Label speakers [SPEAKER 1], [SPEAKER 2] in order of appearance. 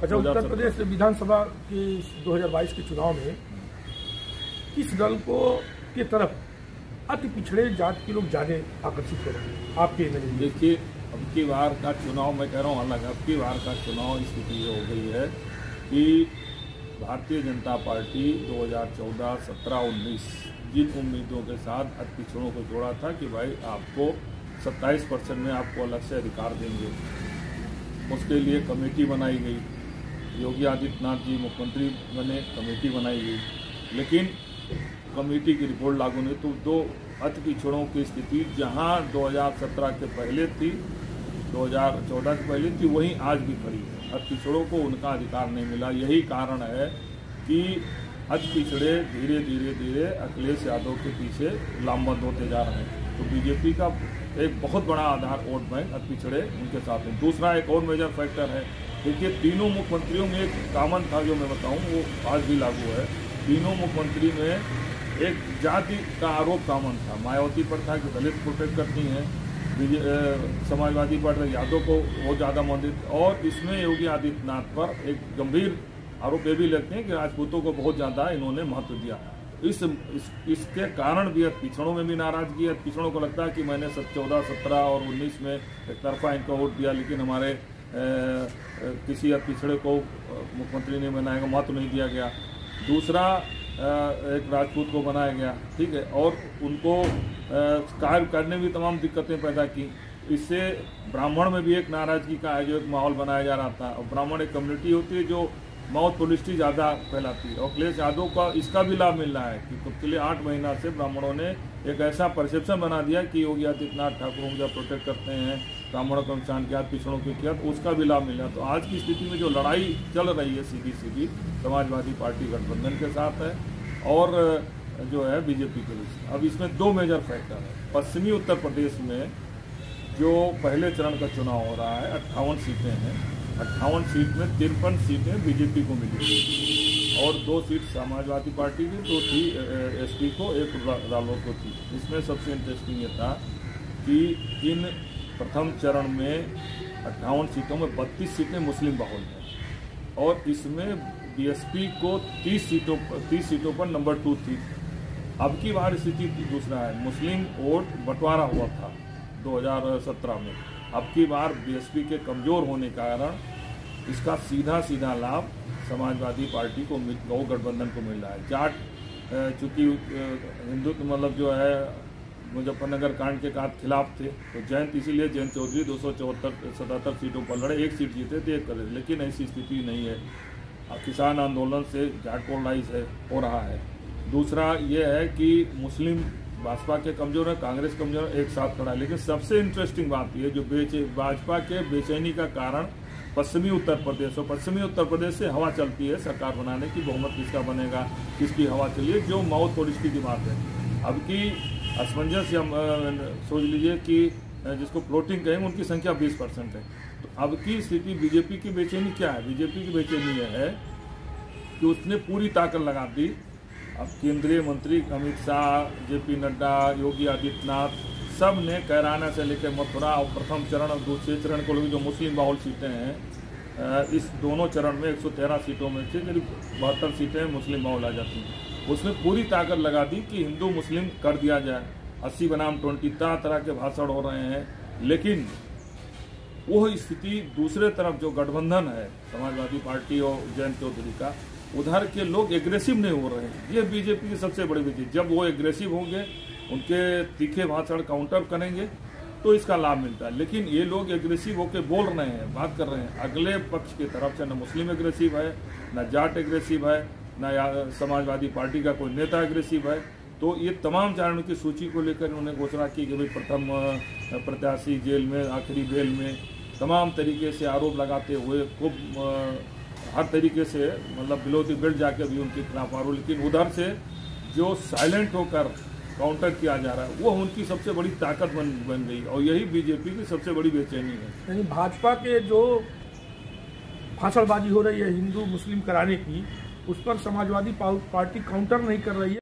[SPEAKER 1] अच्छा, उत्तर प्रदेश विधानसभा के 2022 के चुनाव में किस दल को की तरफ अति पिछड़े जात के लोग ज्यादा आकर्षित हो रहे हैं आपके नजरिए? देखिए,
[SPEAKER 2] अब की बार का चुनाव मैं कह रहा हूँ अलग है। अब की बार का चुनाव स्थिति ये हो गई है कि भारतीय जनता पार्टी 2014, 17, 19 जिन उम्मीदों के साथ अति पिछड़ों को जोड़ा था कि भाई आपको 27% में आपको अलग से अधिकार देंगे, उसके लिए कमेटी बनाई गई। योगी आदित्यनाथ जी मुख्यमंत्री बने, कमेटी बनाई गई, लेकिन कमेटी की रिपोर्ट लागू नहीं। तो दो अति पिछड़ों की स्थिति जहां 2017 के पहले थी, 2014 के पहले थी, वहीं आज भी खड़ी है। अति पिछड़ों को उनका अधिकार नहीं मिला। यही कारण है कि अति पिछड़े धीरे धीरे धीरे अखिलेश यादव के पीछे लामबंद होते जा रहे हैं। तो बीजेपी का एक बहुत बड़ा आधार वोट बैंक अति पिछड़े उनके साथ है। दूसरा एक और मेजर फैक्टर है, देखिए तीनों मुख्यमंत्रियों में एक कॉमन था जो मैं बताऊं, वो आज भी लागू है। तीनों मुख्यमंत्री में एक जाति का आरोप कॉमन था। मायावती पर था कि दलित प्रोटेक्ट करती हैं, समाजवादी पार्टी यादव को बहुत ज़्यादा मंदित, और इसमें योगी आदित्यनाथ पर एक गंभीर आरोप ये भी लगते हैं कि राजपूतों को बहुत ज़्यादा इन्होंने महत्व दिया। इसके कारण भी पिछड़ों में भी नाराजगी है। पिछड़ों को लगता है कि मैंने 14, 17 और 19 में एक तरफा इनको वोट दिया, लेकिन हमारे किसी पिछड़े को मुख्यमंत्री ने बनाएगा, महत्व नहीं दिया गया। दूसरा एक राजपूत को बनाया गया, ठीक है, और उनको कार्य करने में भी तमाम दिक्कतें पैदा की। इससे ब्राह्मण में भी एक नाराजगी का जो एक माहौल बनाया जा रहा था। और ब्राह्मण एक कम्युनिटी होती है जो मौत पुलिस्टी ज़्यादा फैलाती है, और अखिलेश यादव का इसका भी लाभ मिल रहा है कि पिछले 8 महीना से ब्राह्मणों ने एक ऐसा परसेप्शन बना दिया कि योगी आदित्यनाथ ठाकुरों को जब प्रोटेक्ट करते हैं, ब्राह्मणों को नुकसान किया, पिछड़ों को किया, तो उसका भी लाभ मिला। तो आज की स्थिति में जो लड़ाई चल रही है सीधी सीधी समाजवादी पार्टी गठबंधन के साथ है और जो है बीजेपी के बीच। अब इसमें 2 मेजर फैक्टर है। पश्चिमी उत्तर प्रदेश में जो पहले चरण का चुनाव हो रहा है, 58 सीटें हैं। 58 सीट में 53 सीटें बीजेपी को मिली और 2 सीट समाजवादी पार्टी की, 2 थी एसपी को, 1 रालोद को थी। इसमें सबसे इंटरेस्टिंग ये था कि इन प्रथम चरण में 58 सीटों में 32 सीटें मुस्लिम बाहुल हैं, और इसमें बीएसपी को 30 सीटों पर नंबर 2 थी। अब की बार स्थिति दूसरा है। मुस्लिम वोट बंटवारा हुआ था 2017 में। अब की बार बीएसपी के कमजोर होने के कारण इसका सीधा लाभ समाजवादी पार्टी को, गठबंधन को मिल रहा है। जाट चूंकि हिंदुत्व मतलब जो है मुजफ्फरनगर कांड के खिलाफ थे, तो जयंत इसीलिए जयंत चौधरी 277 सीटों पर लड़े, 1 सीट जीते थे, 1 करे, लेकिन ऐसी स्थिति नहीं है। किसान आंदोलन से जाट पोलराइज हो रहा है। दूसरा ये है कि मुस्लिम भाजपा के कमजोर है, कांग्रेस कमजोर है, एक साथ खड़ा है। लेकिन सबसे इंटरेस्टिंग बात यह जो भाजपा के बेचैनी का कारण पश्चिमी उत्तर प्रदेश, और पश्चिमी उत्तर प्रदेश से हवा चलती है सरकार बनाने की, बहुमत किसका बनेगा, किसकी हवा चलिए, जो माओ थोड़ी की बात है। अब की असमंजस या सोच लीजिए कि जिसको फ्लोटिंग कहेंगे उनकी संख्या 20% है। तो अब की स्थिति बीजेपी की बेचैनी क्या है? बीजेपी की बेचैनी यह है कि उसने पूरी ताकत लगा दी। अब केंद्रीय मंत्री अमित शाह, जेपी नड्डा, योगी आदित्यनाथ सब ने कैराना से लेकर मथुरा और प्रथम चरण और दूसरे चरण को जो मुस्लिम बाहुल सीटें हैं, इस दोनों चरण में 113 सीटों में से करीब 72 सीटें मुस्लिम बाहुल आ जाती हैं। उसमें पूरी ताकत लगा दी कि हिंदू मुस्लिम कर दिया जाए, 80 बनाम 20 तरह के भाषण हो रहे हैं। लेकिन वो स्थिति दूसरे तरफ जो गठबंधन है समाजवादी पार्टी और जयंत चौधरी का, उधर के लोग एग्रेसिव नहीं हो रहे हैं। ये बीजेपी की सबसे बड़ी वजह। जब वो एग्रेसिव होंगे, उनके तीखे भाषण काउंटर करेंगे, तो इसका लाभ मिलता है। लेकिन ये लोग एग्रेसिव होकर बोल रहे हैं, बात कर रहे हैं, अगले पक्ष की तरफ से न मुस्लिम एग्रेसिव है, न जाट एग्रेसिव है, न समाजवादी पार्टी का कोई नेता एग्रेसिव है। तो ये तमाम चारणों की सूची को लेकर उन्होंने घोषणा की कि भाई प्रथम प्रत्याशी जेल में, आखिरी बेल में, तमाम तरीके से आरोप लगाते हुए खूब हर तरीके से मतलब बिलो द बेल्ट जाके भी उनके खिलाफ आरोप। लेकिन उधर से जो साइलेंट होकर काउंटर किया जा रहा है, वो उनकी सबसे बड़ी ताकत बन गई, और यही बीजेपी की सबसे बड़ी बेचैनी है।
[SPEAKER 1] यानी भाजपा के जो भाषणबाजी हो रही है हिंदू मुस्लिम कराने की, उस पर समाजवादी पार्टी काउंटर नहीं कर रही है।